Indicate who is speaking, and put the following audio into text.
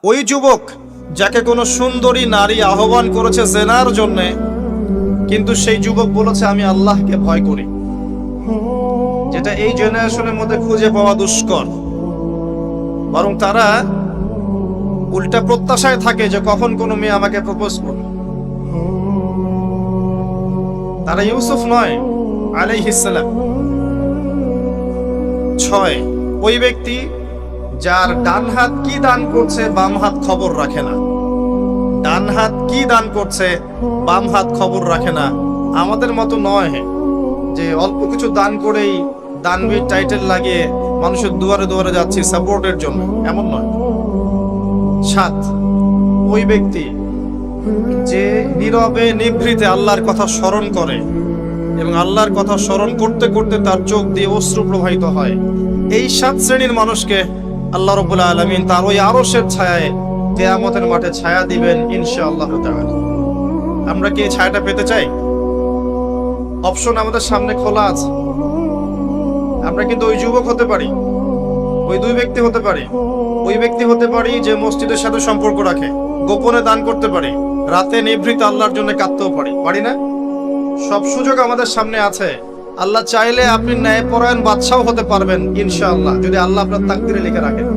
Speaker 1: ওই যুবক যাকে কোনো সুন্দরী নারী আহ্বান করেছে জেনার জন্যে, কিন্তু সেই যুবক বলেছে আমি আল্লাহকে ভয় করি, যেটা এই জেনারেশনের মধ্যে খুঁজে পাওয়া দুষ্কর। বরং তারা উল্টা প্রত্যাশায় থাকে যে কখন কোনো মেয়ে আমাকে প্রপোজ করবে। তারা ইউসুফ নয় আলাইহিস সালাম। 6, ওই ব্যক্তি যার ডান হাত কি দান করছে বাম হাত খবর রাখে না। ডান হাত কি দান করছে বাম হাত খবর রাখে না। আমাদের মতো নয় যে অল্প কিছু দান করেই দানবীর টাইটেল লাগিয়ে মানুষের দুয়ারে দুয়ারে যাচ্ছি সাপোর্টের জন্য, এমন নয়। 7, ওই ব্যক্তি যে নীরবে নিভৃতে আল্লাহর কথা স্মরণ করে এবং আল্লাহর কথা স্মরণ করতে করতে তার চোখ দিয়ে অশ্রু প্রবাহিত হয়। এই 7 শ্রেণীর মানুষকে আল্লাহ রাব্বুল আলামিন তার ওই আরশের ছায়ায় কিয়ামতের মাঠে ছায়া দিবেন ইনশাআল্লাহ তাআলা। আমরা কি এই ছায়াটা পেতে চাই? অপশন আমাদের সামনে খোলা আছে। আমরা কিন্তু ওই যুবক হতে পারি, ওই 2 ব্যক্তি হতে পারি। ওই ব্যক্তি হতে পারি যে মসজিদের সাথে সম্পর্ক রাখে, গোপনে দান করতে পারি, রাতে নিভৃত আল্লাহর জন্য কাঁদতেও পারি, পারি না? সব সুযোগ আমাদের সামনে আছে। আল্লাহ চাইলে আপনি ন্যায়পরায়ণ বাদশাও হতে পারবেন ইনশাআল্লাহ, যদি আল্লাহ আপনার তাকদিরে লিখে রাখেন।